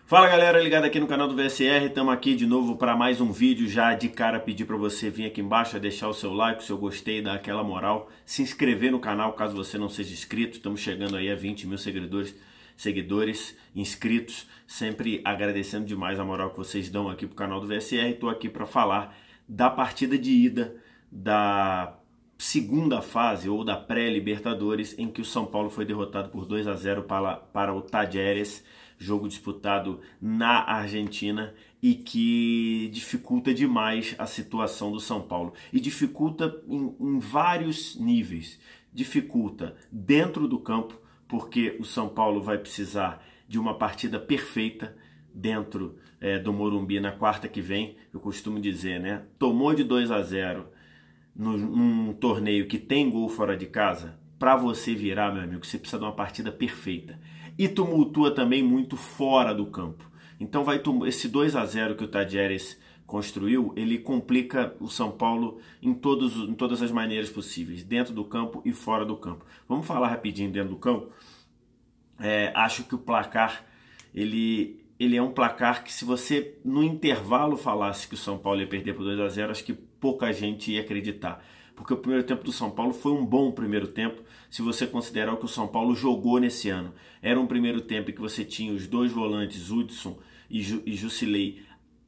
Fala galera, ligado aqui no canal do VSR, estamos aqui de novo para mais um vídeo. Já de cara pedir para você vir aqui embaixo, deixar o seu like, o seu gostei, dar aquela moral, se inscrever no canal caso você não seja inscrito. Estamos chegando aí a 20 mil seguidores inscritos, sempre agradecendo demais a moral que vocês dão aqui pro canal do VSR. Estou aqui para falar da partida de ida da segunda fase ou da pré-Libertadores, em que o São Paulo foi derrotado por 2-0 para o Talleres, jogo disputado na Argentina e que dificulta demais a situação do São Paulo. E dificulta em vários níveis. Dificulta dentro do campo, porque o São Paulo vai precisar de uma partida perfeita dentro do Morumbi na quarta que vem. Eu costumo dizer, né? Tomou de 2-0 num torneio que tem gol fora de casa, para você virar, meu amigo, você precisa de uma partida perfeita. E tumultua também muito fora do campo. Então esse 2-0 que o Talleres construiu, ele complica o São Paulo em todas as maneiras possíveis, dentro do campo e fora do campo. Vamos falar rapidinho dentro do campo. Acho que o placar, ele é um placar que, se você no intervalo falasse que o São Paulo ia perder por 2-0, acho que pouca gente ia acreditar. Porque o primeiro tempo do São Paulo foi um bom primeiro tempo, se você considerar o que o São Paulo jogou nesse ano. Era um primeiro tempo em que você tinha os dois volantes, Hudson e Jusilei,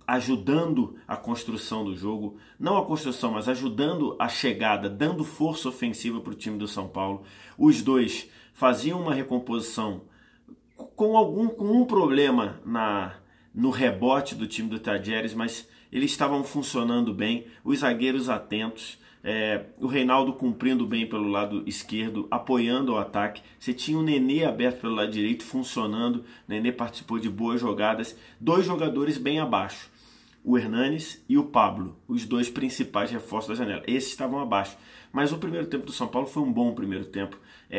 ajudando a construção do jogo. Não a construção, mas ajudando a chegada, dando força ofensiva para o time do São Paulo. Os dois faziam uma recomposição com um problema no rebote do time do Talleres, mas eles estavam funcionando bem, os zagueiros atentos, o Reinaldo cumprindo bem pelo lado esquerdo, apoiando o ataque. Você tinha o Nenê aberto pelo lado direito, funcionando. O Nenê participou de boas jogadas. Dois jogadores bem abaixo, o Hernanes e o Pablo, os dois principais reforços da janela. Esses estavam abaixo. Mas o primeiro tempo do São Paulo foi um bom primeiro tempo,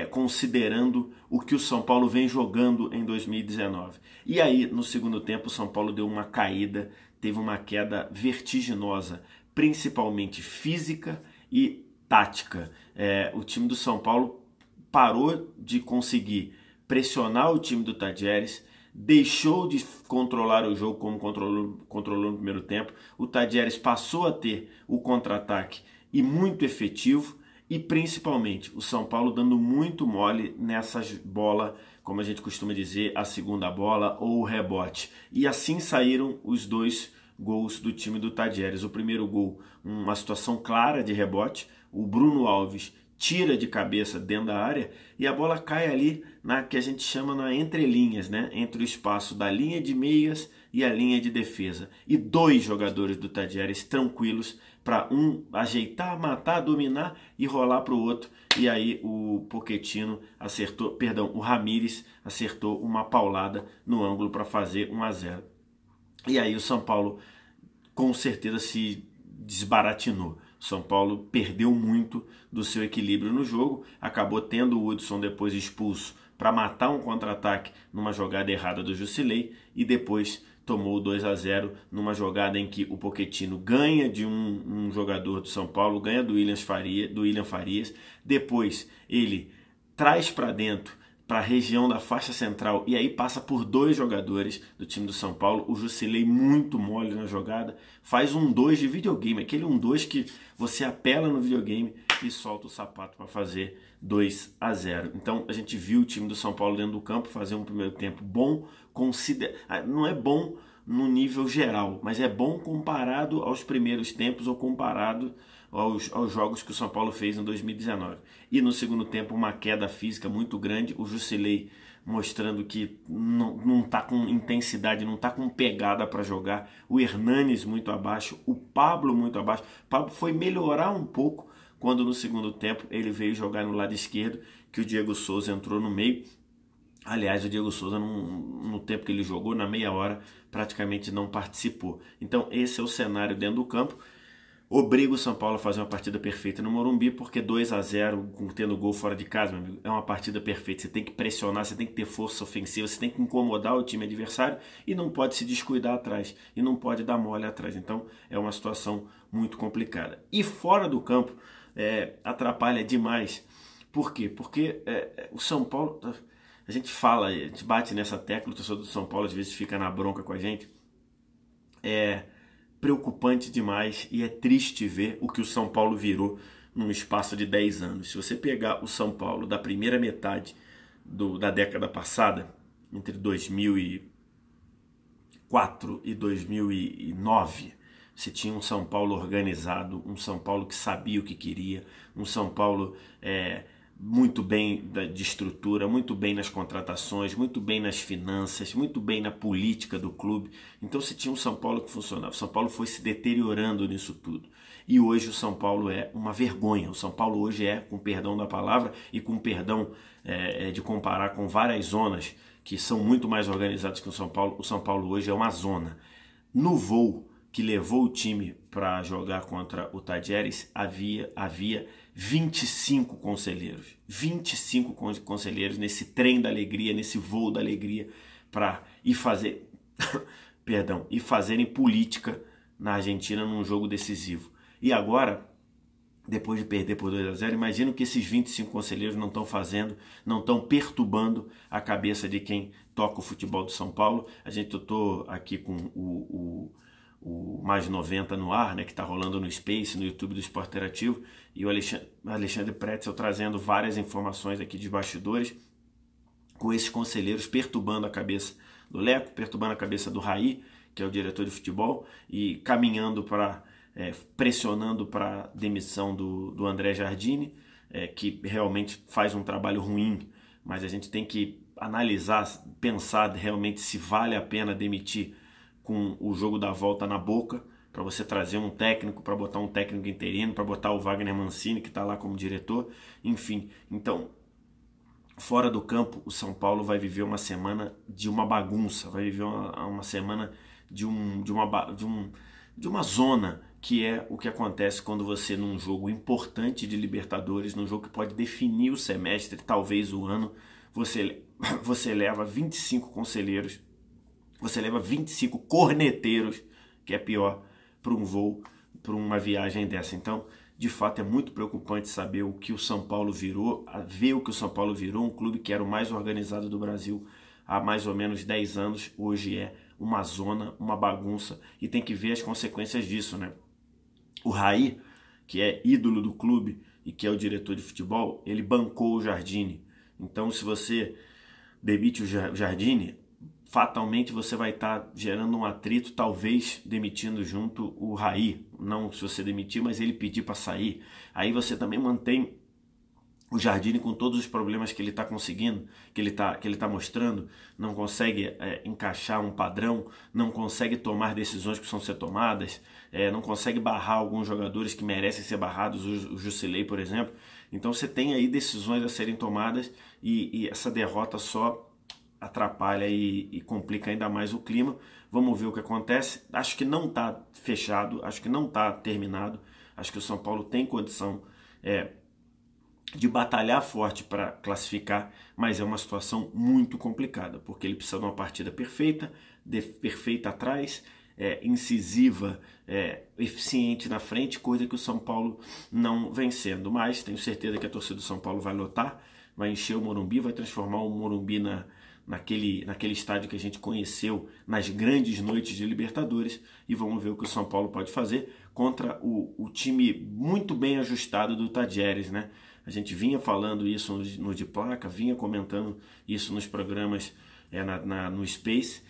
considerando o que o São Paulo vem jogando em 2019. E aí, no segundo tempo, o São Paulo deu uma caída, teve uma queda vertiginosa, principalmente física e tática. O time do São Paulo parou de conseguir pressionar o time do Talleres, deixou de controlar o jogo como controlou no primeiro tempo. O Talleres passou a ter o contra-ataque e muito efetivo, e principalmente o São Paulo dando muito mole nessas bolas, como a gente costuma dizer, a segunda bola ou o rebote. E assim saíram os dois gols do time do Talleres. O primeiro gol, uma situação clara de rebote, o Bruno Alves tira de cabeça dentro da área e a bola cai ali na que a gente chama na entrelinhas, né? Entre o espaço da linha de meias e a linha de defesa. E dois jogadores do Talleres tranquilos para um ajeitar, matar, dominar e rolar para o outro. E aí o Pochettino acertou, perdão, o Ramírez acertou uma paulada no ângulo para fazer 1-0. E aí o São Paulo com certeza se desbaratinou. O São Paulo perdeu muito do seu equilíbrio no jogo, acabou tendo o Hudson depois expulso para matar um contra-ataque numa jogada errada do Jusilei, e depois tomou o 2-0 numa jogada em que o Pochettino ganha de um jogador do São Paulo, ganha do William Farias, depois ele traz para dentro, para a região da faixa central, e aí passa por dois jogadores do time do São Paulo. O Jusilei muito mole na jogada, faz 1-2 de videogame, aquele 1-2 que você apela no videogame e solta o sapato para fazer 2-0. Então a gente viu o time do São Paulo dentro do campo fazer um primeiro tempo bom, não é bom no nível geral, mas é bom comparado aos primeiros tempos ou comparado aos jogos que o São Paulo fez em 2019. E no segundo tempo uma queda física muito grande, o Jusilei mostrando que não está com intensidade, não está com pegada para jogar, o Hernanes muito abaixo, o Pablo muito abaixo. O Pablo foi melhorar um pouco quando no segundo tempo ele veio jogar no lado esquerdo, que o Diego Souza entrou no meio. Aliás, o Diego Souza, no tempo que ele jogou, na meia hora, praticamente não participou. Então esse é o cenário dentro do campo. Obriga o São Paulo a fazer uma partida perfeita no Morumbi, porque 2-0, tendo gol fora de casa, meu amigo, é uma partida perfeita. Você tem que pressionar, você tem que ter força ofensiva, você tem que incomodar o time adversário e não pode se descuidar atrás, e não pode dar mole atrás. Então é uma situação muito complicada. E fora do campo, atrapalha demais. Por quê? Porque o São Paulo a gente fala, a gente bate nessa tecla, o torcedor do São Paulo às vezes fica na bronca com a gente. É preocupante demais e é triste ver o que o São Paulo virou num espaço de 10 anos. Se você pegar o São Paulo da primeira metade da década passada, entre 2004 e 2009, você tinha um São Paulo organizado, um São Paulo que sabia o que queria, um São Paulo muito bem de estrutura, muito bem nas contratações, muito bem nas finanças, muito bem na política do clube. Então você tinha um São Paulo que funcionava. O São Paulo foi se deteriorando nisso tudo. E hoje o São Paulo é uma vergonha. O São Paulo hoje é, com perdão da palavra e com perdão de comparar com várias zonas que são muito mais organizadas que o São Paulo hoje é uma zona. No voo que levou o time para jogar contra o Tadieres, havia 25 conselheiros. 25 conselheiros nesse trem da alegria, nesse voo da alegria, para ir fazer, ir fazerem política na Argentina num jogo decisivo. E agora, depois de perder por 2-0, imagino que esses 25 conselheiros não estão fazendo, não estão perturbando a cabeça de quem toca o futebol do São Paulo. Eu estou aqui com o Mais 90 no ar, né, que está rolando no Space, no YouTube do Esporte Interativo, e o Alexandre Pretzel trazendo várias informações aqui de bastidores, com esses conselheiros perturbando a cabeça do Leco, perturbando a cabeça do Raí, que é o diretor de futebol, e caminhando para, pressionando para a demissão do André Jardine, que realmente faz um trabalho ruim, mas a gente tem que analisar, pensar realmente se vale a pena demitir com o jogo da volta na boca, para você trazer um técnico, para botar um técnico interino, para botar o Wagner Mancini, que está lá como diretor, enfim. Então, fora do campo, o São Paulo vai viver uma semana de uma bagunça, vai viver uma semana de uma zona, que é o que acontece quando você, num jogo importante de Libertadores, num jogo que pode definir o semestre, talvez o ano, você leva 25 conselheiros, você leva 25 corneteiros, que é pior, para um voo, para uma viagem dessa. Então, de fato, é muito preocupante saber o que o São Paulo virou, ver o que o São Paulo virou, um clube que era o mais organizado do Brasil há mais ou menos 10 anos, hoje é uma zona, uma bagunça, e tem que ver as consequências disso, né? O Raí, que é ídolo do clube e que é o diretor de futebol, ele bancou o Jardine. Então, se você demite o Jardine, fatalmente você vai estar gerando um atrito, talvez demitindo junto o Raí. Não se você demitir, mas ele pedir para sair. Aí você também mantém o Jardine com todos os problemas que ele está conseguindo, que ele tá mostrando, não consegue encaixar um padrão, não consegue tomar decisões que precisam ser tomadas, não consegue barrar alguns jogadores que merecem ser barrados, o Jusilei, por exemplo. Então você tem aí decisões a serem tomadas e essa derrota só atrapalha e complica ainda mais o clima. Vamos ver o que acontece. Acho que não está fechado, acho que não está terminado. Acho que o São Paulo tem condição de batalhar forte para classificar, mas é uma situação muito complicada, porque ele precisa de uma partida perfeita, perfeita atrás, incisiva, eficiente na frente, coisa que o São Paulo não vem sendo. Mas tenho certeza que a torcida do São Paulo vai lotar, vai encher o Morumbi, vai transformar o Morumbi naquele estádio que a gente conheceu nas grandes noites de Libertadores, e vamos ver o que o São Paulo pode fazer contra o time muito bem ajustado do Tadieres, né? A gente vinha falando isso no De Placa, vinha comentando isso nos programas no Space.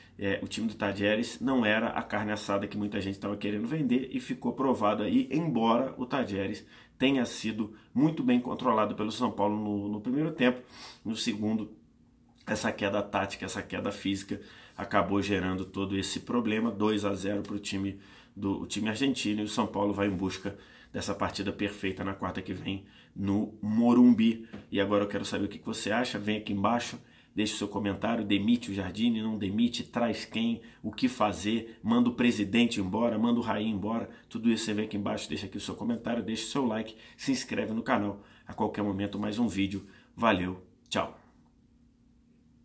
O time do Tadieres não era a carne assada que muita gente estava querendo vender, e ficou provado aí, embora o Tadieres tenha sido muito bem controlado pelo São Paulo no primeiro tempo. No segundo, essa queda tática, essa queda física acabou gerando todo esse problema. 2-0 para o time argentino, e o São Paulo vai em busca dessa partida perfeita na quarta que vem no Morumbi. E agora eu quero saber o que você acha. Vem aqui embaixo, deixe o seu comentário. Demite o Jardine, não demite, traz quem, o que fazer, manda o presidente embora, manda o Raí embora. Tudo isso você vem aqui embaixo, deixa aqui o seu comentário, deixa o seu like, se inscreve no canal. A qualquer momento mais um vídeo. Valeu, tchau!